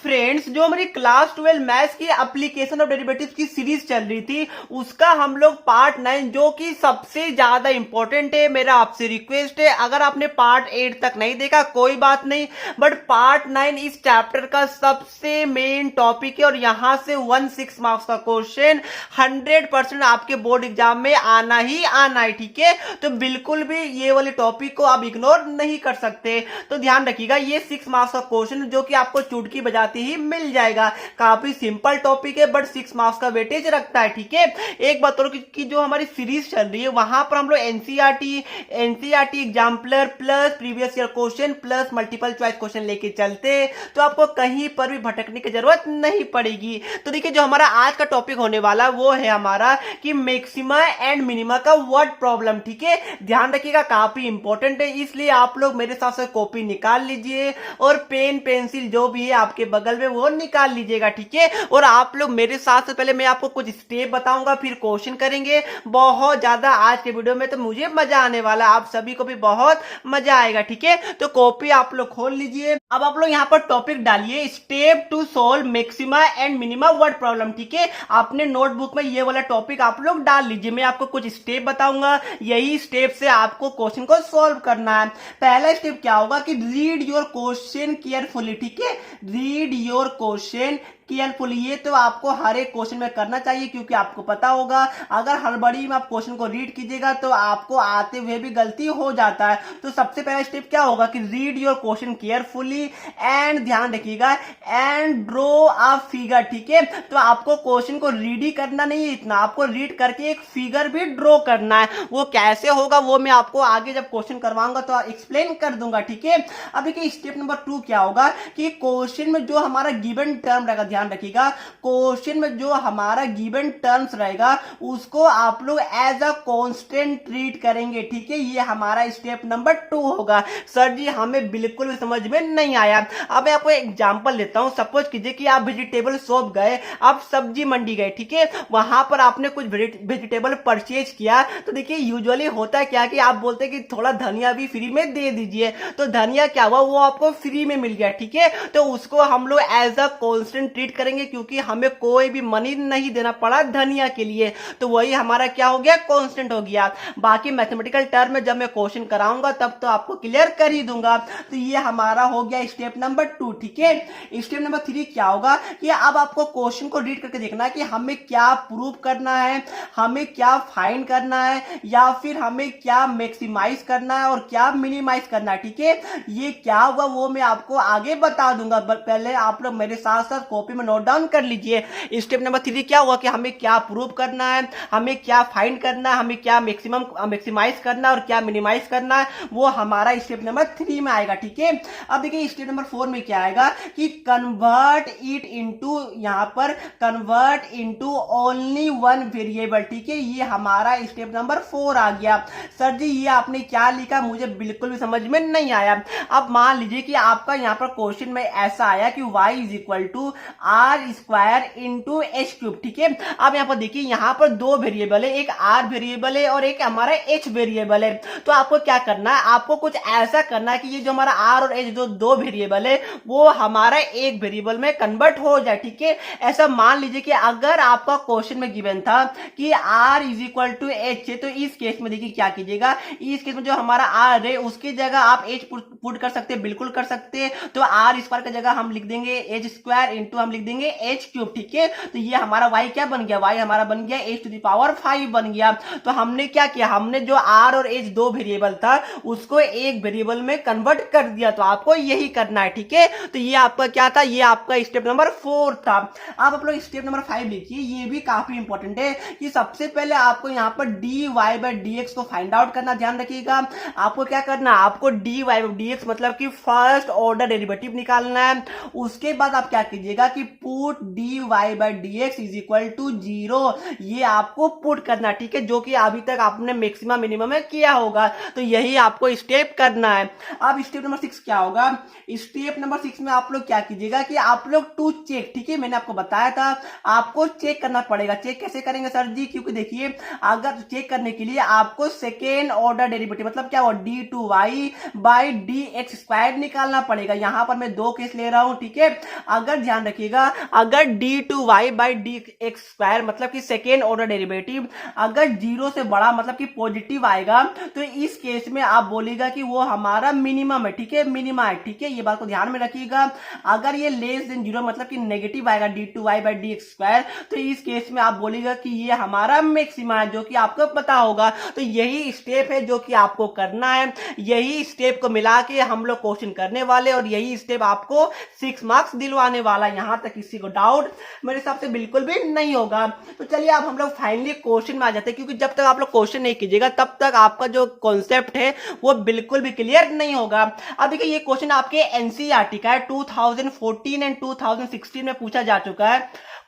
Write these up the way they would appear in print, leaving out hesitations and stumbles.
Friends, जो हमारी class 12 maths की एप्लीकेशन ऑफ डेरिवेटिव्स की सीरीज चल रही थी उसका हम लोग पार्ट 9 जो कि सबसे ज्यादा इंपॉर्टेंट है, मेरा आपसे रिक्वेस्ट है अगर आपने पार्ट 8 तक नहीं देखा कोई बात नहीं, बट पार्ट 9 इस चैप्टर का सबसे मेन टॉपिक है और यहां से 16 मार्क्स का क्वेश्चन 100% आपके बोर्ड एग्जाम में आना ही आना है। ठीक है, तो बिल्कुल भी ये वाले टॉपिक को आप इग्नोर नहीं कर सकते। तो ध्यान रखिएगा, ये 6 मार्क्स का क्वेश्चन जो कि आपको चुटकी बजाते ही मिल जाएगा। काफी सिंपल टॉपिक है बट 6 मार्क्स का वेटेज रखता है। ठीक है, एक बात और कि जो हमारी सीरीज चल रही है वहां पर हम लोग NCERT exemplar plus previous year question plus multiple choice question लेके चलते, तो आपको कहीं पर भी भटकने की जरूरत नहीं पड़ेगी। तो देखिए, जो हमारा आज का टॉपिक होने वाला वो है हमारा कि मैक्सिमा एंड मिनिमा का वर्ड प्रॉब्लम। ठीक है, ध्यान रखिएगा, काफी इंपॉर्टेंट है, इसलिए आप लोग मेरे साथ से कॉपी निकाल लीजिए और पेन पेंसिल जो भी है आपके बगल में वो निकाल लीजिएगा। ठीक है, और आप लोग मेरे साथ से पहले मैं आपको कुछ स्टेप बताऊंगा, फिर क्वेश्चन करेंगे। बहुत ज्यादा आज के वीडियो में तो मुझे मजा आने वाला, आप सभी को भी बहुत मजा आएगा। ठीक है, तो कॉपी आप लोग खोल लीजिए। अब आप लोग यहाँ पर टॉपिक डालिए, step to solve maxima and minima word problem. ठीक है, आपने नोटबुक में ये वाला टॉपिक आप लोग डाल लीजिए। मैं आपको कुछ स्टेप बताऊंगा, यही स्टेप से आपको क्वेश्चन को सॉल्व करना है। पहला स्टेप क्या होगा कि रीड योर क्वेश्चन केयरफुली। ठीक है, रीड योर क्वेश्चन केयरफुल। ये तो आपको हर एक क्वेश्चन में करना चाहिए, क्योंकि आपको पता होगा अगर हड़बड़ी में आप क्वेश्चन को रीड कीजिएगा तो आपको आते हुए भी गलती हो जाता है। तो सबसे पहला स्टेप क्या होगा कि read your question carefully and, ध्यान रखिएगा, एंड ड्रॉ अ फिगर। ठीक है, तो आपको क्वेश्चन को रीड ही करना नहीं है, इतना आपको रीड करके एक फिगर भी ड्रॉ करना है। वो कैसे होगा वो मैं आपको आगे जब क्वेश्चन करवाऊंगा तो एक्सप्लेन कर दूंगा। ठीक है, अब देखिए स्टेप नंबर 2 क्या होगा कि क्वेश्चन में जो हमारा गिवन टर्म रहेगा, ध्यान रखिएगा, क्वेश्चन में जो हमारा गिवन टर्म्स रहेगा उसको आप लोग एज अ कांस्टेंट ट्रीट करेंगे। ठीक है, ये हमारा स्टेप नंबर 2 होगा। सर जी हमें बिल्कुल भी समझ में नहीं आया। अब मैं आपको एग्जांपल देता हूं। सपोज कीजिए कि आप वेजिटेबल शॉप गए, आप सब्जी मंडी गए। ठीक है, वहां पर आपने कुछ वेजिटेबल परचेज किया, तो देखिए यूजुअली होता है क्या कि आप बोलते हैं कि थोड़ा धनिया भी फ्री में दे दीजिए, तो धनिया क्या हुआ, वो आपको फ्री में मिल गया। ठीक है, तो उसको हम लोग एज अ कांस्टेंट ट्रीट करेंगे, क्योंकि हमें कोई भी मनी नहीं देना पड़ा धनिया के लिए, तो वही हमारा क्या हो गया, कांस्टेंट हो गया। बाकी मैथमेटिकल टर्म में जब मैं क्वेश्चन कराऊंगा तब तो आपको क्लियर कर ही दूंगा। तो ये हमारा हो गया स्टेप नंबर 2। ठीक है, स्टेप नंबर 3 क्या होगा कि अब आपको क्वेश्चन को रीड करके देखना है कि हमें क्या प्रूव करना है, हमें क्या फाइंड करना है, या फिर हमें क्या मैक्सिमाइज करना है और क्या मिनिमाइज करना है। ठीक है, ये क्या होगा वो मैं आपको आगे बता दूंगा, पहले आप लोग मेरे साथ साथ कॉपी में नोट डाउन कर लीजिए। स्टेप नंबर 3 क्या हुआ कि हमें क्या प्रूव करना है, हमें क्या फाइंड करना है, हमें क्या मैक्सिमाइज करना है और क्या मिनिमाइज करना है, वो हमारा स्टेप नंबर 3 में आएगा। ठीक है, अब देखिए स्टेप नंबर 4 में क्या आएगा कि कन्वर्ट इट इनटू, यहां पर convert into only one variable. ठीक है, ये हमारा स्टेप नंबर 4 आ गया। सर जी ये आपने क्या लिखा, मुझे बिल्कुल भी समझ में नहीं आया। अब मान लीजिए कि आपका यहां पर क्वेश्चन में ऐसा आया कि y is equal to R square into H cube. ठीक है, अब यहां पर देखिए यहां पर दो वेरिएबल है, एक आर वेरिएबल है और एक हमारा एच वेरिएबल है। तो आपको क्या करना है, आपको कुछ ऐसा करना है कि ये जो हमारा आर और एच जो दो वेरिएबल है वो हमारा एक वेरिएबल में कन्वर्ट हो जाए। ठीक है, ऐसा मान लीजिए कि अगर आपका क्वेश्चन में गिवन था कि R is equal to H है, तो इस केस में देखिए क्या कीजिएगा, इस केस में जो हमारा आर है उसकी जगह आप एच पुट कर सकते हैं, बिल्कुल कर सकते हैं। तो आर स्क्वायर की जगह हम लिख देंगे एच स्क्वायर इंटू हम लिख देंगे एच क्यूब। ठीक है, तो ये हमारा y क्या बन गया, y हमारा बन गया h टू द पावर 5 बन गया। तो हमने क्या किया, हमने जो r और h दो वेरिएबल था उसको एक वेरिएबल में कन्वर्ट कर दिया, तो आपको यही करना है। ठीक है, तो ये आपका क्या था, ये आपका स्टेप नंबर 4 था। अब आप लोग स्टेप नंबर 5 लिखिए, ये भी काफी इंपॉर्टेंट है कि सबसे पहले आपको यहाँ पर dy बाई dx को फाइंड आउट करना। ध्यान रखिएगा, आपको क्या करना है, आपको dy बाई dx मतलब कि फर्स्ट ऑर्डर डेरिवेटिव निकालना है। उसके बाद आप क्या कीजिएगा कि put dy by dx is equal to 0, ये आपको पुट करना। ठीक है, जो कि अभी तक आपने मैक्सिमम मिनिमम में किया होगा, तो यही आपको स्टेप करना है। अब स्टेप नंबर 6 क्या होगा, स्टेप नंबर 6 में आप लोग क्या कीजिएगा कि आप लोग टू चेक। ठीक है, मैंने आपको बताया था आपको चेक करना पड़ेगा। चेक कैसे करेंगे सर जी, क्योंकि देखिए अगर चेक करने के लिए आपको सेकेंड ऑर्डर डेरिवेटिव मतलब क्या हुआ, d2y बाई dx स्क्वायर निकालना पड़ेगा। यहां पर मैं दो केस ले रहा हूं। ठीक ठीक है। अगर ध्यान रखिएगा, अगर d2y by D x square मतलब कि सेकेंड ऑर्डर डेरिवेटिव अगर जीरो से बड़ा मतलब कि पॉजिटिव आएगा तो इस केस में आप बोलेगा कि वो हमारा मिनिमम है, ठीक है, मिनिमा है, ठीक है, ये बात को ध्यान में रखिएगा। अगर ये लेस देन जीरो मतलब कि नेगेटिव आएगा d2y by D x square तो इस केस में आप बोलेगा कि ये हमारा मैक्सिमा है, जो कि आपको पता होगा। तो यही स्टेप है जो कि आपको करना है, यही स्टेप को मिला के हम लोग क्वेश्चन करने वाले और यही स्टेप आपको 6 मार्क्स दिलवाने वाला। यहां तक किसी को डाउट मेरे हिसाब से बिल्कुल भी नहीं होगा। तो चलिए अब हम लोग फाइनली क्वेश्चन में आ जाते हैं, क्योंकि जब तक आप लोग क्वेश्चन नहीं कीजिएगा तब तक आपका जो कॉन्सेप्ट है वो बिल्कुल भी क्लियर नहीं होगा। अब देखिए ये क्वेश्चन आपके एनसीईआरटी का है, 2014 एंड 2016 में पूछा जा चुका है।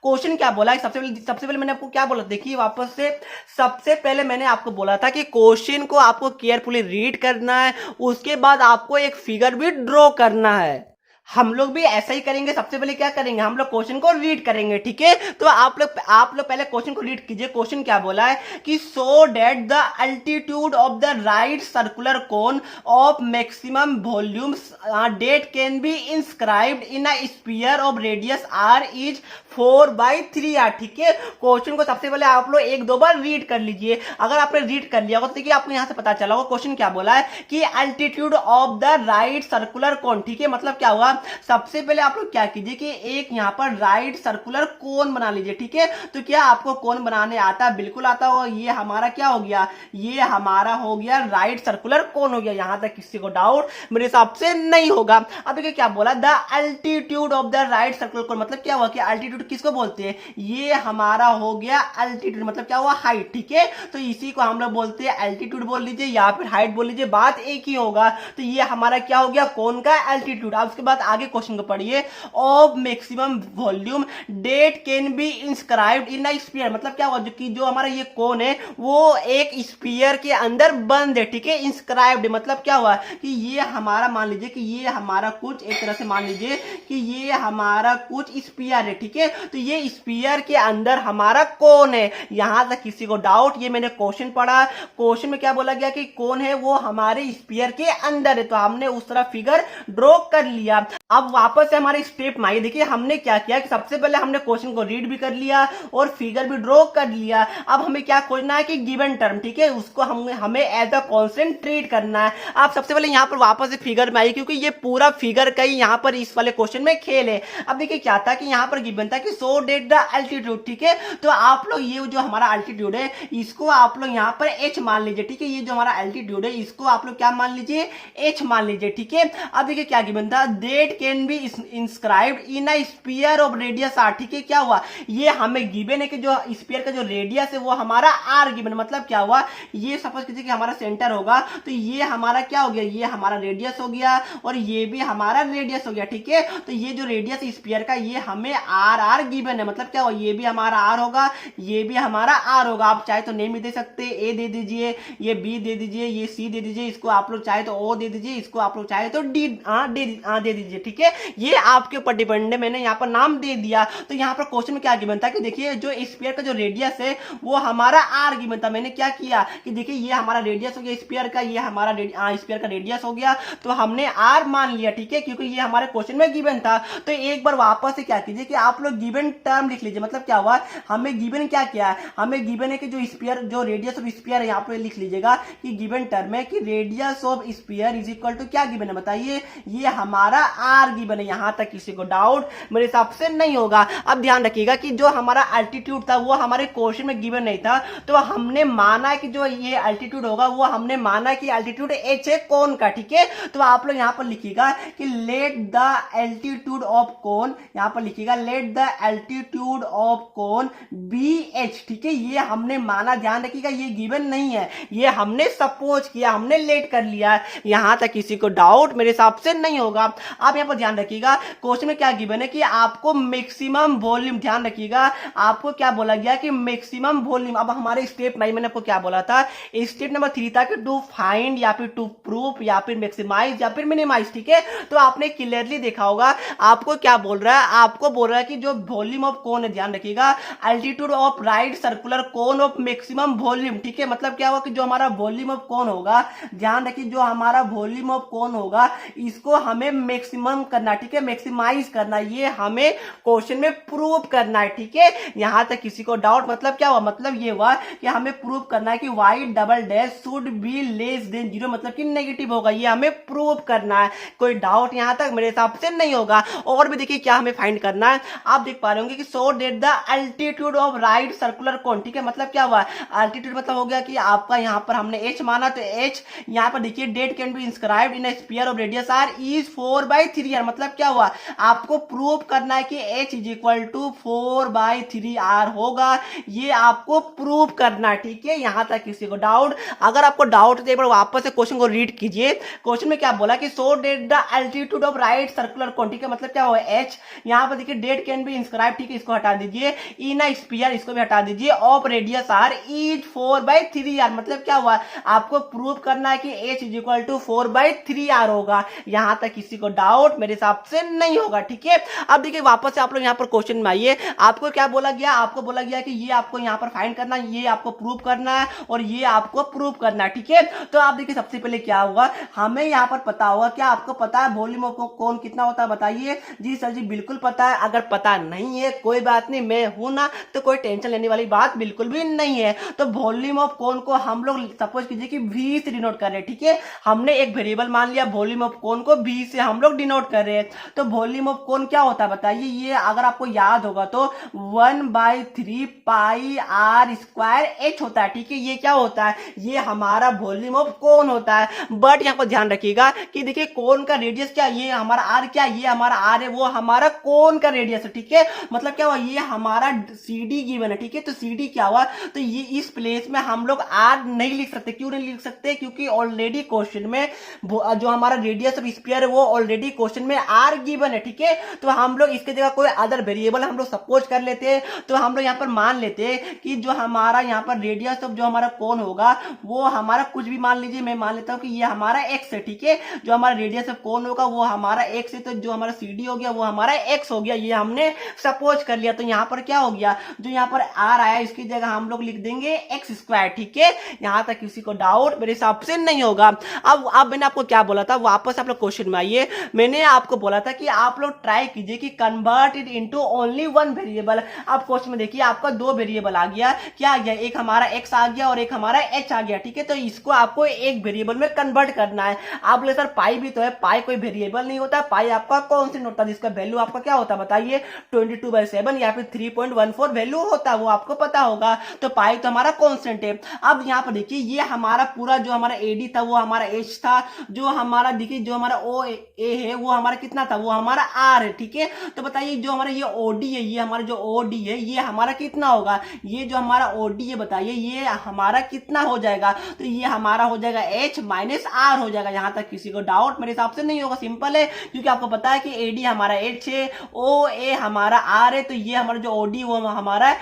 क्वेश्चन क्या बोला है, सबसे पहले मैंने आपको क्या बोला, देखिए वापस से, सबसे पहले मैंने आपको बोला था कि क्वेश्चन को आपको केयरफुली रीड करना है, उसके बाद आपको एक फिगर भी ड्रॉ करना है। हम लोग भी ऐसा ही करेंगे। सबसे पहले क्या करेंगे, हम लोग क्वेश्चन को रीड करेंगे, ठीक है। तो आप लोग पहले क्वेश्चन को रीड कीजिए। क्वेश्चन क्या बोला है कि show that the altitude of the right circular cone of maximum volume that can be inscribed in a sphere of radius r is 4/3r, ठीक है। क्वेश्चन को सबसे पहले आप लोग एक दो बार रीड कर लीजिए। अगर आपने रीड कर लिया होगा तो देखिए आपको यहां से पता चला होगा क्वेश्चन क्या बोला है कि altitude of the right circular cone, ठीक है। मतलब क्या हुआ, सबसे पहले आप लोग क्या कीजिए कि एक यहां पर राइट सर्कुलर कोन बना लीजिए, ठीक है। तो क्या आपको कोन बनाने आता है, बिल्कुल आता होगा। ये हमारा क्या हो गया, ये हमारा हो गया राइट सर्कुलर कोन हो गया। यहां तक किसी को डाउट मेरे हिसाब से नहीं होगा। अब देखिए क्या बोला, the altitude of the right circular कोन, मतलब क्या हुआ कि अल्टीट्यूड किसको बोलते हैं, ये हमारा हो गया अल्टीट्यूड, मतलब क्या हुआ हाइट, ठीक है। तो इसी को हम लोग बोलते हैं अल्टीट्यूड बोल लीजिए या फिर हाइट बोल लीजिए, बात एक ही होगा। तो ये हमारा क्या हो गया, कोन का अल्टीट्यूड। अब उसके बाद आगे क्वेश्चन को पढ़िए, of maximum volume that can be inscribed in a sphere, मतलब क्या हुआ कि जो हमारा ये कोन है वो एक स्फीयर के अंदर बंद है, ठीक है। इंस्क्राइब्ड मतलब क्या हुआ कि ये हमारा, मान लीजिए कि ये हमारा कुछ एक तरह से मान लीजिए कि ये हमारा कुछ स्फीयर है, ठीक है। तो ये स्फीयर के अंदर हमारा कोन है। यहां तक किसी को डाउट, ये मैंने क्वेश्चन पढ़ा, क्वेश्चन में क्या बोला गया कि कौन है वो हमारे स्फीयर के अंदर है, तो हमने उस तरह फिगर ड्रॉ कर लिया। अब वापस से हमारे स्टेप में आइए, देखिए हमने क्या किया कि सबसे पहले हमने क्वेश्चन को रीड भी कर लिया और फिगर भी ड्रॉ कर लिया। अब हमें क्या खोजना है कि गिवन टर्म, ठीक है, उसको हमें एज अ कांस्टेंट ट्रीट करना है। आप सबसे पहले यहाँ पर वापस से फिगर में आइए, क्योंकि ये पूरा फिगर का ही यहाँ पर इस वाले क्वेश्चन में खेल है। अब देखिए क्या था कि यहाँ पर गिवन था कि सो डेट द अल्टीट्यूड, ठीक है। तो आप लोग ये जो हमारा अल्टीट्यूड है इसको आप लोग यहाँ पर h मान लीजिए, ठीक है। ये जो हमारा अल्टीट्यूड है इसको आप लोग क्या मान लीजिए, h मान लीजिए, ठीक है। अब देखिए क्या गिवन था, date can be inscribed in a sphere of radius r, ठीक है। क्या हुआ, ये हमें गिवन है कि जो स्फीयर का जो रेडियस है वो हमारा r गिवन, मतलब क्या हुआ, ये सपोज कीजिए कि हमारा सेंटर होगा तो ये हमारा क्या हो गया, ये हमारा रेडियस हो गया और ये भी हमारा रेडियस हो गया, ठीक है। तो ये जो रेडियस स्फीयर का ये हमें r गिवन है, मतलब क्या हुआ, ये भी हमारा r होगा, ये भी हमारा r होगा। आप चाहे तो नेम भी दे सकते हैं, a दे दीजिए, ये b दे दीजिए, ये c दे दीजिए, इसको आप लोग चाहे तो o दे दीजिए, इसको आप लोग चाहे तो d दे दीजिए, ठीक है। ये आपके ऊपर डिपेंड है, मैंने यहाँ पर नाम दे दिया। तो यहाँ पर क्वेश्चन में क्या गिवन था कि देखिए जो स्फीयर का जो रेडियस है वो हमारा r गिवन था। मैंने क्या किया कि देखिए ये हमारा रेडियस हो गया स्फीयर का, ये हमारा स्फीयर का रेडियस हो गया, तो हमने r मान लिया, ठीक है, क्योंकि ये हमारे क्वेश्चन में गिवन था। तो एक बार वापस से क्या कीजिए कि आप लोग गिवन टर्म लिख लीजिए, मतलब क्या हुआ, हमें गिवन क्या किया है, हमें गिवन है कि जो स्फीयर, जो रेडियस ऑफ स्फीयर है, यहाँ पे लिख लीजिएगा कि गिवन टर्म है कि radius of sphere is equal to क्या गिवन है, बताइए, ये हमारा r गिवन है। यहां तक किसी को डाउट मेरे हिसाब से नहीं होगा। अब ध्यान रखिएगा कि जो हमारा अल्टीट्यूड था वो हमारे क्वेश्चन में गिवन नहीं था, तो हमने माना कि जो ये अल्टीट्यूड होगा वो हमने माना कि अल्टीट्यूड h है कोन का, ठीक है। तो आप लोग यहां पर लिखिएगा कि let the altitude of cone, यहां पर लिखिएगा let the altitude of cone be h, ठीक है। ये हमने माना, ध्यान रखिएगा ये गिवन नहीं है, ये हमने सपोज किया, हमने लेट कर लिया। यहां तक किसी को डाउट मेरे हिसाब से नहीं होगा। आप यहां पर ध्यान रखिएगा क्वेश्चन में क्या गिवन है कि आपको मैक्सिमम वॉल्यूम, ध्यान रखिएगा आपको क्या बोला गया कि मैक्सिमम वॉल्यूम। अब हमारे स्टेप 9 मैंने आपको क्या बोला था, स्टेप नंबर 3 था कि टू फाइंड या फिर टू प्रूफ या फिर मैक्सिमाइज या फिर मिनिमाइज, ठीक है। तो आपने क्लियरली देखा होगा आपको क्या बोल रहा है, आपको बोल रहा है कि जो वॉल्यूम ऑफ कोन है, ध्यान रखिएगा altitude of right circular cone of maximum volume, ठीक है। मतलब क्या होगा कि जो हमारा वॉल्यूम ऑफ कोन होगा, ध्यान रखिए जो हमारा वॉल्यूम ऑफ कोन होगा इसको हमें मैक्सिमम मैक्सिमम करना, ठीक है, मैक्सिमाइज करना, ये हमें क्वेश्चन में प्रूव करना है, ठीक है। यहां तक किसी को डाउट? मतलब क्या हुआ? मतलब ये हुआ कि हमें प्रूव करना है कि y double dash should be less than 0, मतलब कि नेगेटिव होगा, ये हमें प्रूव करना है। कोई डाउट यहां तक? मेरे हिसाब से नहीं होगा। और भी देखिए क्या हमें फाइंड करना है, आप देख पा रहे होंगे कि show that the altitude of right circular cone, ठीक है। मतलब क्या हुआ? अल्टीट्यूड मतलब हो गया कि आपका यहां पर हमने h माना, तो h यहां पर देखिए date can be inscribed in a sphere of radius r is 4/3r। मतलब क्या हुआ? आपको प्रूव करना है कि h is equal to 4/3r होगा, ये आपको प्रूव करना है, ठीक है। यहां तक किसी को डाउट? अगर आपको डाउट है एक बार वापस से क्वेश्चन को रीड कीजिए। क्वेश्चन में क्या बोला कि show that the altitude of right circular cone, ठीक है। मतलब क्या हुआ? h यहां पर देखिए डेट कैन बी इंस्क्राइब, ठीक है, इसको हटा दीजिए, इन अ स्फीयर इसको भी हटा दीजिए, of radius r is 4/3r। मतलब क्या हुआ? आपको प्रूव करना है कि h is equal to 4/3r होगा। यहां तक किसी को डाउट? मेरे हिसाब से नहीं होगा, ठीक है। अब देखिए वापस से आप लोग यहां पर क्वेश्चन में आइए, आपको क्या बोला गया? आपको बोला गया कि ये आपको यहां पर फाइंड करना, ये आपको प्रूव करना है और ये आपको प्रूव करना है, ठीक है। तो आप देखिए सबसे पहले क्या हुआ, हमें यहां पर पता होगा, क्या आपको पता है वॉल्यूम ऑफ कोन कितना होता है? बताइए। जी सर जी बिल्कुल पता है। अगर पता नहीं है कोई बात नहीं, मैं हूं ना, तो कोई टेंशन लेने वाली बात बिल्कुल भी नहीं है। तो वॉल्यूम ऑफ कोन को हम लोग सपोज कीजिए कि v से डिनोट कर रहे हैं, ठीक है। हमने एक वेरिएबल मान लिया, वॉल्यूम ऑफ कोन को v से हम लोग डिनोट कर रहे हैं। तो वॉल्यूम ऑफ कोन क्या होता है बताइए? ये अगर आपको याद होगा तो 1/3 पाई r स्क्वायर h होता है, ठीक है। ये क्या होता है? ये हमारा वॉल्यूम ऑफ कोन होता है। बट यहाँ पर ध्यान रखिएगा कि देखिए कोन का रेडियस क्या, ये हमारा r, क्या ये हमारा r है, वो हमारा कोन का रेडियस है, ठीक है। मतलब क्या हुआ? ये हमारा CD गिवन है, ठीक है। तो CD क्या हुआ? तो ये इस प्लेस में हम लोग r नहीं लिख सकते। क्यों नहीं लिख सकते? क्योंकि ऑलरेडी क्वेश्चन में जो हमारा रेडियस ऑफ स्फीयर है वो ऑलरेडी क्वेश्चन में r गिवन है, ठीक है। तो हम लोग इसके जगह कोई अदर वेरिएबल हम लोग सपोज कर लेते हैं। तो हम लोग यहाँ पर मान लेते हैं कि जो हमारा यहाँ पर रेडियस ऑफ जो हमारा कोन होगा वो हमारा कुछ भी मान लीजिए, मैं मान लेता हूँ कि ये हमारा x है, ठीक है। जो हमारा रेडियस ऑफ कोन होगा वो हमारा x है, तो जो हमारा CD हो गया वो हमारा x हो गया, ये हमने सपोज कर लिया। तो यहाँ पर क्या हो गया? जो यहाँ पर r आया इसकी जगह हम लोग लिख देंगे x², ठीक है। यहाँ तक किसी को डाउट? मेरे हिसाब से नहीं होगा। अब मैंने आपको क्या बोला था, वापस आप लोग क्वेश्चन में आइए। मैंने आपको बोला था कि आप लोग ट्राई कीजिए कि convert it into only one variable. अब क्वेश्चन में देखिए आपका दो वेरिएबल आ गया, क्या आ गया? एक हमारा x आ गया और एक हमारा h आ गया, ठीक है। तो इसको आपको एक वेरिएबल में कन्वर्ट करना है। आप बोले सर पाई भी तो है, पाई कोई वेरिएबल नहीं होता, पाई आपका कांस्टेंट होता है, जिसका वैल्यू आपका क्या होता है बताइए? 22/7 या फिर 3.14 वैल्यू होता है, वो आपको पता होगा। तो पाई तो हमारा कांस्टेंट है। अब यहाँ पर देखिए ये हमारा पूरा जो हमारा AD था वो हमारा h था, जो हमारा देखिए जो हमारा OA है वो हमारा कितना था? वो हमारा R है, ठीक है। तो बताइए जो हमारा ये OD है, ये हमारा जो OD है ये हमारा कितना होगा? ये जो हमारा OD है बताइए ये हमारा कितना हो जाएगा? तो ये हमारा हो जाएगा h माइनस R हो जाएगा। यहाँ तक किसी को डाउट? मेरे हिसाब से नहीं होगा, सिंपल है, क्योंकि आपको पता है कि AD हमारा h है, OA हमारा R है, तो ये हमारा जो OD वो हमारा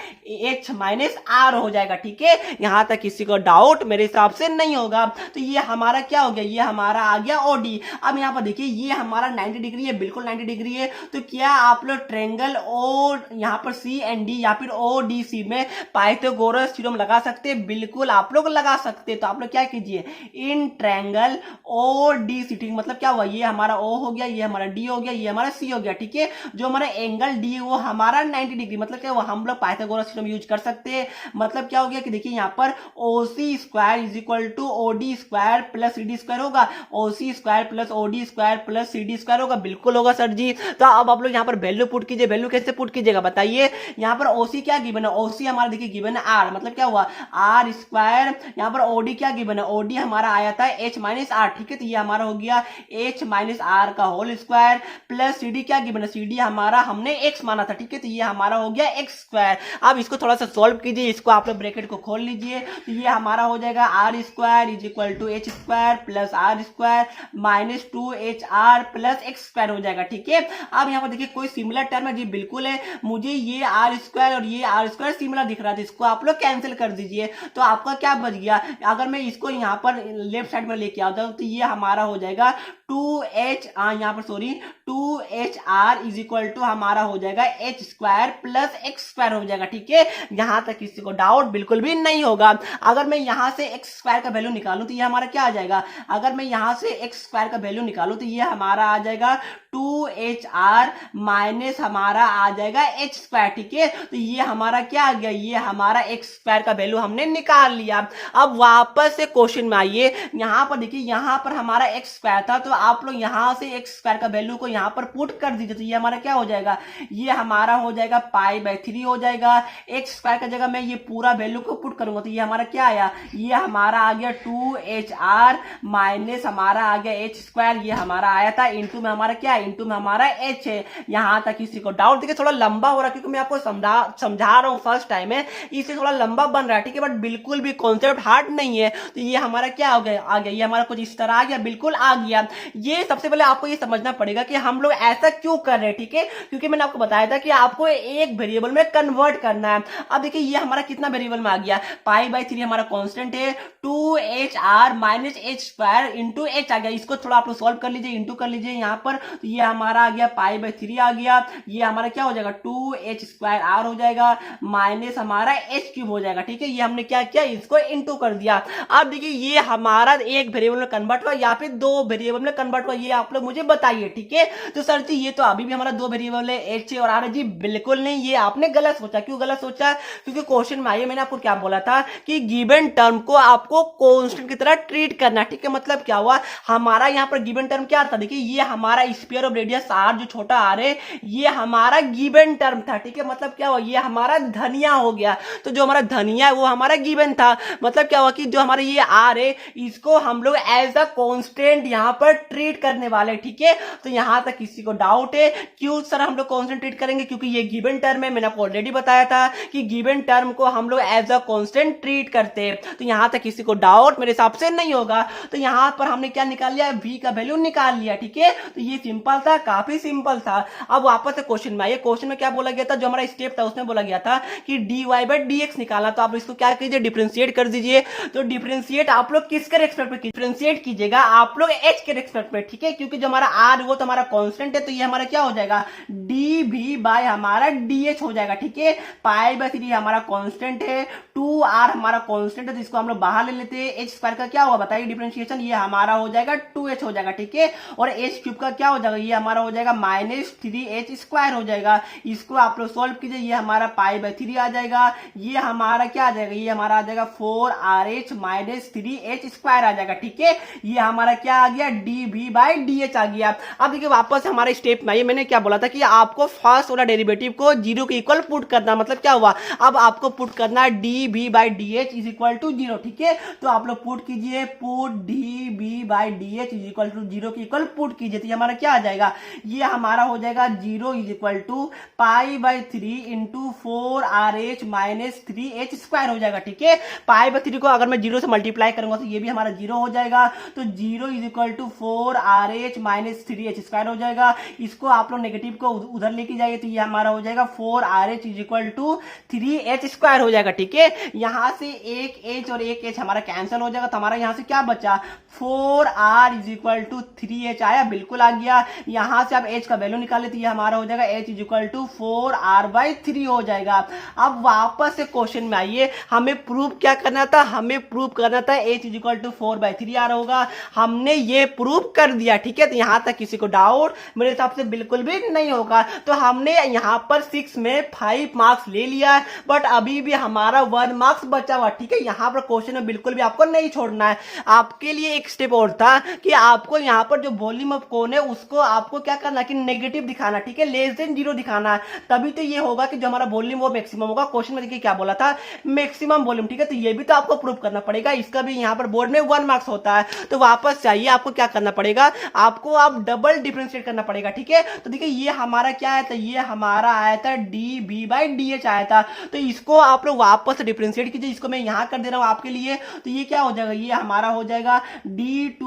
h माइनस R हो जाएगा, ठीक है। यहाँ तक किसी को डाउट? मेरे हिसाब से नहीं होगा। तो ये हमारा क्या हो गया? ये हमारा आ गया OD। अब यहाँ पर देखिए ये हमारा 90 डिग्री है, बिल्कुल 90 डिग्री है। तो क्या आप लोग ट्रायंगल ओ यहाँ पर CND या फिर ODC में पाइथागोरस थ्योरम लगा सकते हैं? बिल्कुल आप लोग लगा सकते हैं। तो आप लोग क्या कीजिए, इन ट्रायंगल ODC, ठीक, मतलब क्या हुआ? ये हमारा O हो गया, ये हमारा D हो गया, ये हमारा C हो गया, ठीक है। जो हमारा एंगल D वो हमारा 90 डिग्री, मतलब क्या हुआ? हम लोग पाइथागोरस थ्योरम यूज कर सकते हैं। मतलब क्या हो गया कि देखिए यहाँ पर OC² is equal to OD² plus CD² होगा, OC² plus OD² plus CD² होगा, बिल्कुल होगा सर जी। तो अब आप लोग यहाँ पर वैल्यू पुट कीजिए। वैल्यू कैसे पुट कीजिएगा बताइए? यहाँ पर OC क्या गिवन है? OC हमारा देखिए गिवन है R, मतलब क्या हुआ? R²। यहाँ पर OD क्या गिवन है? OD हमारा आया था h माइनस R, ठीक है। तो ये हमारा हो गया h माइनस R का होल स्क्वायर प्लस CD क्या गिवन है? CD हमारा हमने x माना था, ठीक है। तो ये हमारा हो गया x²। अब इसको थोड़ा सा सॉल्व कीजिए, इसको आप लोग ब्रैकेट को खोल लीजिए। तो ये हमारा हो जाएगा R² is equal to h² plus R² minus 2HR plus x² हो जाएगा, ठीक है। अब यहाँ पर देखिए कोई सिमिलर टर्म है? जी बिल्कुल है, मुझे ये R² और ये R² सिमिलर दिख रहा था, इसको आप लोग कैंसिल कर दीजिए। तो आपका क्या बच गया? अगर मैं इसको यहाँ पर लेफ्ट साइड में लेके आता हूँ तो ये हमारा हो जाएगा 2h यहाँ पर sorry 2HR is equal to हमारा हो जाएगा h² प्लस x² हो जाएगा, ठीक है। यहाँ तक किसी को डाउट? बिल्कुल भी नहीं होगा। अगर मैं यहाँ से x² का वैल्यू निकालूं तो ये हमारा क्या आ जाएगा? अगर मैं यहाँ से x² का वैल्यू निकालूं तो ये हमारा हमारा आ जाएगा 2HR माइनस हमारा आ जाएगा h स्क्वायर। ठीक है, तो ये हमारा क्या आ गया, ये हमारा x स्क्वायर का वैल्यू हमने निकाल लिया। अब वापस से क्वेश्चन में आइए, यहां पर देखिए यहाँ पर हमारा x स्क्वायर था, तो आप लोग यहां से x स्क्वायर का वैल्यू को यहाँ पर पुट कर दीजिए, तो ये हमारा क्या हो जाएगा, ये हमारा हो जाएगा π/3 हो जाएगा। x स्क्वायर का जगह मैं ये पूरा वैल्यू को पुट करूंगा, तो ये हमारा क्या आया, ये हमारा आ गया 2HR माइनस हमारा आ गया h स्क्वायर, ये हमारा आया था इंटू में हमारा क्या, इंटू में हमारा h है। यहां तक किसी को डाउट, देखिए थोड़ा लंबा हो रहा है क्योंकि मैं आपको समझा रहा हूँ फर्स्ट टाइम है, इससे थोड़ा लंबा बन रहा है। ठीक है, बट बिल्कुल भी कॉन्सेप्ट हार्ड नहीं है। तो ये हमारा क्या हो गया, आ गया, ये हमारा कुछ इस तरह आ गया, बिल्कुल आ गया। ये सबसे पहले आपको ये समझना पड़ेगा कि हम लोग ऐसा क्यों कर रहे हैं। ठीक है, क्योंकि मैंने आपको बताया था कि आपको एक वेरिएबल में कन्वर्ट करना है। अब देखिए ये हमारा कितना वेरिएबल में आ गया, π/3 हमारा कांस्टेंट है, 2HR minus h square into h आ गया। इसको थोड़ा आप लोग सॉल्व कर लीजिए, इंटू कर लीजिए यहाँ पर, तो ये हमारा आ गया π/3 आ गया। ये हमारा क्या हो जाएगा 2h स्क्वायर r हो जाएगा माइनस हमारा h क्यूब हो जाएगा। ठीक है, ये हमने क्या किया, इसको इंटू कर दिया। अब देखिए ये हमारा एक वेरिएबल में कन्वर्ट हुआ या फिर दो वेरिएबल में कन्वर्ट हुआ, ये आप लोग मुझे बताइए। ठीक है, तो सर जी ये तो अभी भी हमारा दो वेरिएबल है h और r है। जी बिल्कुल नहीं, ये आपने गलत सोचा। क्यों गलत सोचा, क्योंकि क्वेश्चन में आइए मैंने आपको क्या बोला था कि गिवन टर्म को आपको कांस्टेंट की तरह ट्रीट करना। ठीक है, मतलब क्या हुआ, हमारा यहाँ पर गिवन टर्म क्या था, देखिए ये हमारा स्फीयर ऑफ रेडियस r जो छोटा r है, ये हमारा गिवन टर्म था। ठीक है, मतलब क्या हुआ, ये हमारा धनिया हो गया। तो जो हमारा धनिया है वो हमारा गिवन था, मतलब क्या हुआ कि जो हमारा ये r है इसको हम लोग एज अ कांस्टेंट यहाँ पर ट्रीट करने वाले। ठीक है, तो यहाँ तक किसी को डाउट है, क्यों सर हम लोग कांस्टेंट ट्रीट करेंगे, क्योंकि ये गिवन टर्म है। मैंने आपको ऑलरेडी बताया था कि गिवन टर्म को हम लोग एज अ कांस्टेंट ट्रीट करते हैं। तो यहाँ तक किसी को डाउट मेरे हिसाब से नहीं होगा। तो यहाँ पर हमने क्या निकाल लिया, v का वैल्यू निकाल लिया। ठीक है, तो ये सिंपल था, काफी सिंपल था। अब वापस से क्वेश्चन में आइए, क्वेश्चन में क्या बोला गया था, जो हमारा स्टेप था उसमें बोला गया था कि dy/dx निकाला। तो आप इसको क्या कीजिए, डिफरेंशिएट कर दीजिए। तो डिफरेंशिएट आप लोग किसके रेस्पेक्ट में डिफरेंशिएट कीजिएगा, आप लोग h के रेस्पेक्ट में। ठीक है, क्योंकि जो हमारा r वो तो हमारा कांस्टेंट है, तो ये हमारा क्या हो जाएगा, dv बाय हमारा dh हो जाएगा। ठीक है, π/3 हमारा कांस्टेंट है, 2r हमारा कांस्टेंट है, तो इसको हम लोग बाहर ले लेते हैं। h स्क्वायर का क्या हुआ बताइए डिफरेंशिएशन, ये हमारा हो जाएगा 2h हो जाएगा। ठीक है, और h क्यूब का क्या हो जाएगा, ये हमारा हो जाएगा -3h स्क्वायर हो जाएगा। इसको आप लोग सॉल्व कीजिए, ये हमारा π/3 आ जाएगा। ये हमारा क्या आ जाएगा, ये हमारा आ जाएगा 4rh -3h स्क्वायर आ जाएगा। ठीक है, ये हमारा क्या आ गया, dv/dh आ गया। अब देखिए वापस हमारे स्टेप में आइए, मैंने क्या बोला था कि आपको फर्स्ट वाला डेरिवेटिव को जीरो के इक्वल पुट करना, मतलब क्या हुआ, अब आपको पुट करना है dv/dh इज इक्वल टू 0। ठीक है, तो आप लोग पुट कीजिए, put dv/dh is equal to 0 के इक्वल पुट कीजिए। तो ये हमारा क्या आ जाएगा, ये हमारा हो जाएगा 0 is equal to π/3 into 4rh -3h square हो जाएगा। ठीक है, π/3 को अगर मैं 0 से मल्टीप्लाई करूंगा तो ये भी हमारा 0 हो जाएगा। तो 0 is equal to 4rh -3h square हो जाएगा। इसको आप लोग नेगेटिव को उधर लेके जाइए, तो ये हमारा हो जाएगा 4rh is equal to 3h square हो जाएगा। ठीक है, यहां से एक h और एक h हमारा कैंसिल हो जाएगा, तो हमारा यहां से क्या बचा, 4r is equal to 3h आया, बिल्कुल आ गया। यहां से आप h का वैल्यू निकाले, तो ये हमारा हो जाएगा h is equal to 4r/3 हो जाएगा। अब वापस से क्वेश्चन में आइए, हमें प्रूफ क्या करना था, हमें प्रूफ करना था h is equal to 4/3r होगा। हमने ये प्रूफ कर दिया। ठीक है, तो यहां तक किसी को डाउट मेरे हिसाब से बिल्कुल भी नहीं होगा। तो हमने यहां पर 6 में 5 मार्क्स ले लिया है, बट अभी भी हमारा 1 मार्क्स बचा हुआ। ठीक है, यहां पर क्वेश्चन में बिल्कुल भी आपको नहीं छोड़ना है। आपके लिए एक स्टेप और था कि आपको यहां पर जो वॉल्यूम ऑफ कोन है उसको आपको क्या करना कि नेगेटिव दिखाना। ठीक है, लेस देन 0 दिखाना, तभी तो ये होगा कि जो हमारा वॉल्यूम वो मैक्सिमम होगा। क्वेश्चन में देखिए क्या बोला था, मैक्सिमम वॉल्यूम। ठीक है, तो ये भी तो आपको प्रूव करना पड़ेगा, इसका भी यहां पर बोर्ड में 1 मार्क्स होता है। तो वापस चाहिए आपको क्या करना पड़ेगा, आपको आप डबल डिफरेंशिएट करना पड़ेगा। ठीक है, तो देखिए ये हमारा क्या आया था, ये हमारा आया था dv/dh आया था। तो इसको आप लोग वापस डिफरेंशिएट कीजिए, इसको मैं यहां कर दे रहा हूं आपके लिए। तो ये क्या हो जाएगा, ये हमारा हो जाएगा d2v/dh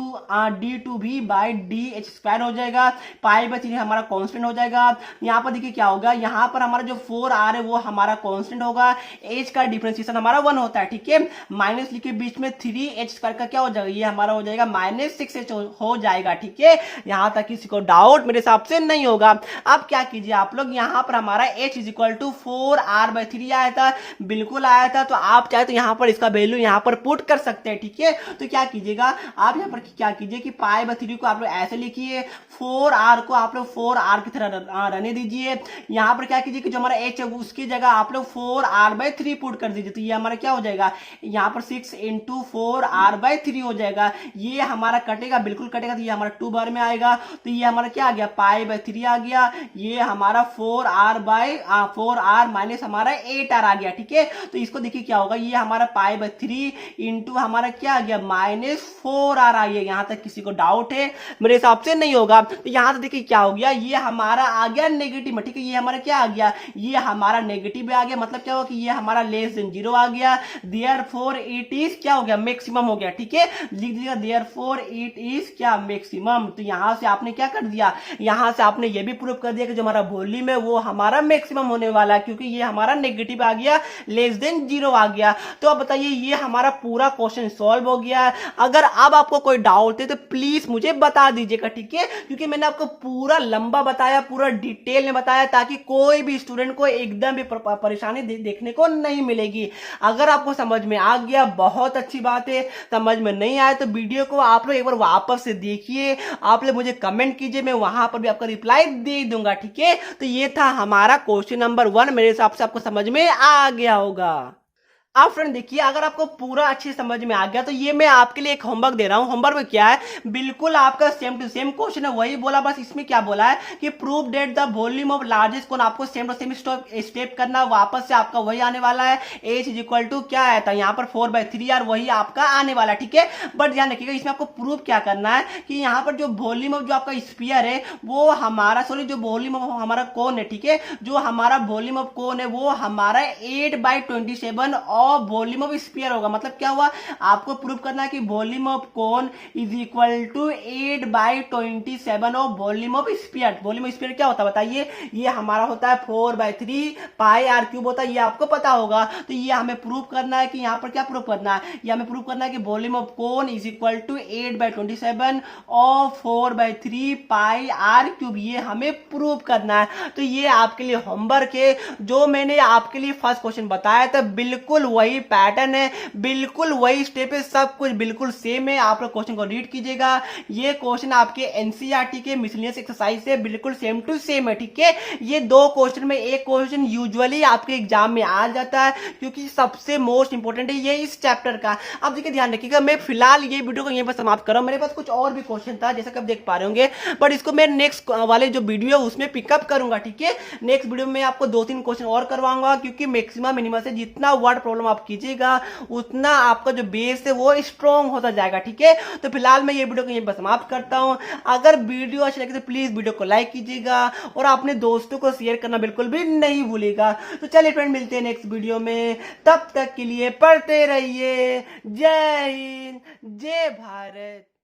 स्क्वायर हो जाएगा। π/3 हमारा कांस्टेंट हो जाएगा। यहां पर देखिए क्या होगा, यहां पर हमारा जो 4r है वो हमारा कांस्टेंट होगा, h का डिफरेंशिएशन हमारा 1 होता है। ठीक है, माइनस लिखे बीच में 3h स्क्वायर का क्या हो जाएगा, ये हमारा हो जाएगा -6h हो जाएगा। ठीक है, यहां तक किसी को डाउट मेरे हिसाब से नहीं होगा। अब क्या कीजिए आप लोग, यहां पर हमारा h is equal to 4r/3 आया था, बिल्कुल आया था। तो आप चाहे तो यहां पर इसका वैल्यू यहां पर पुट कर सकते हैं। ठीक है, तो क्या कीजिएगा आप यहां पर क्या कीजिए कि π/3 को आप लोग ऐसे देखिए 4r को आप लोग 4r की तरह रहने दीजिए। यहाँ पर क्या कीजिए कि जो हमारा h है उसकी जगह आप लोग 4r/3 पुट कर दीजिए। तो ये हमारा क्या हो जाएगा, यहाँ पर 6 × 4r/3 हो जाएगा। ये हमारा कटेगा, बिल्कुल कटेगा, तो ये हमारा 2 बार में आएगा। तो ये हमारा क्या आ गया, π/3 आ गया। ये हमारा 4r माइनस हमारा 8r आ गया। ठीक है, तो इसको देखिए क्या होगा, ये हमारा π/3 इंटू हमारा क्या आ गया, -4r आ गया। यहाँ तक किसी को डाउट है? मेरे हिसाब से नहीं होगा। तो यहाँ से देखिए क्या हो गया, ये हमारा आ गया नेगेटिव में। ठीक है, ये हमारा क्या आ गया, ये हमारा नेगेटिव आ गया। मतलब क्या होगा कि ये हमारा लेस देन 0 आ गया। देयरफॉर इट इज क्या हो गया, मैक्सिमम हो गया। ठीक है, लिख दीजिएगा देयरफॉर इट इज क्या, मैक्सिमम। तो यहाँ से आपने क्या कर दिया, यहाँ से आपने ये भी प्रूव कर दिया कि जो हमारा वॉल्यूम है वो हमारा मैक्सिमम होने वाला है, क्योंकि ये हमारा नेगेटिव आ गया, लेस देन 0 आ गया। तो अब बताइए, ये हमारा पूरा क्वेश्चन सॉल्व हो गया है। अगर अब आपको कोई डाउट है तो प्लीज मुझे बता दीजिएगा। ठीक है, क्योंकि मैंने आपको पूरा लंबा बताया, पूरा डिटेल में बताया, ताकि कोई भी स्टूडेंट को एकदम भी परेशानी देखने को नहीं मिलेगी। अगर आपको समझ में आ गया बहुत अच्छी बात है, समझ में नहीं आया तो वीडियो को आप लोग एक बार वापस से देखिए, आप लोग मुझे कमेंट कीजिए, मैं वहां पर भी आपका रिप्लाई दे दूंगा। ठीक है, तो ये था हमारा क्वेश्चन नंबर 1। मेरे हिसाब से आपको समझ में आ गया होगा। अब फ्रेंड देखिए, अगर आपको पूरा अच्छी समझ में आ गया तो ये मैं आपके लिए एक होमवर्क दे रहा हूं। होमवर्क में क्या है, बिल्कुल आपका सेम टू सेम क्वेश्चन है, वही बोला, बस इसमें क्या बोला है कि prove that the volume of largest cone. आपको सेम टू सेम स्टेप करना, वापस से आपका वही आने वाला है, h इज इक्वल टू क्या है, तो यहाँ पर 4/3 यार वही आपका आने वाला है। ठीक है, बट ध्यान रखिएगा, इसमें आपको प्रूव क्या करना है कि यहाँ पर जो वॉल्यूम ऑफ जो आपका स्फीयर है वो हमारा, सॉरी जो वॉल्यूम ऑफ हमारा कोन है, ठीक है, जो हमारा वॉल्यूम ऑफ कोन है वो हमारा 8/27 वॉल्यूम ऑफ स्फीयर होगा। मतलब क्या हुआ, आपको प्रूव करना है कि volume of cone is equal to 8/27 of volume of sphere. Volume of sphere क्या होता है बताइए, ये हमारा होता है 4/3 πr³ होता है, ये आपको पता होगा। तो ये हमें प्रूव करना है कि यहाँ पर क्या प्रूव करना है, ये हमें प्रूव करना है कि volume of cone is equal to 8/27 of 4/3 πr³, ये हमें प्रूव करना है। तो ये आपके लिए होमवर्क है। जो मैंने आपके लिए फर्स्ट क्वेश्चन बताया था बिल्कुल वही पैटर्न है, बिल्कुल वही स्टेप है, सब कुछ बिल्कुल सेम है। आप लोग क्वेश्चन को रीड कीजिएगा, ये क्वेश्चन आपके एनसीईआरटी के मिसलेनियस एक्सरसाइज से बिल्कुल सेम टू सेम है। ठीक है, ये 2 क्वेश्चन में एक क्वेश्चन यूजुअली आपके एग्जाम में आ जाता है, क्योंकि सबसे मोस्ट इंपोर्टेंट है ये इस चैप्टर का। अब देखिए ध्यान रखिएगा, मैं फिलहाल ये वीडियो को यहीं पर समाप्त कर रहा हूं। मेरे पास कुछ और भी क्वेश्चन था जैसा कि आप देख पा रहे होंगे, बट इसको मैं नेक्स्ट वाले जो वीडियो है उसमें पिकअप करूंगा। ठीक है, नेक्स्ट वीडियो में आपको 2-3 क्वेश्चन और करवाऊंगा, क्योंकि मैक्सिमम मिनिमम से जितना वर्ड प्रॉब्लम आप कीजिएगा उतना आपका जो बेस है वो स्ट्रॉन्ग होता जाएगा। ठीक है, तो फिलहाल मैं ये वीडियो को यहीं पर समाप्त करता हूं। अगर वीडियो अच्छी लगे तो प्लीज वीडियो को लाइक कीजिएगा और अपने दोस्तों को शेयर करना बिल्कुल भी नहीं भूलिएगा। तो चलिए फ्रेंड, मिलते हैं नेक्स्ट वीडियो में, तब तक के लिए पढ़ते रहिए। जय हिंद, जय भारत।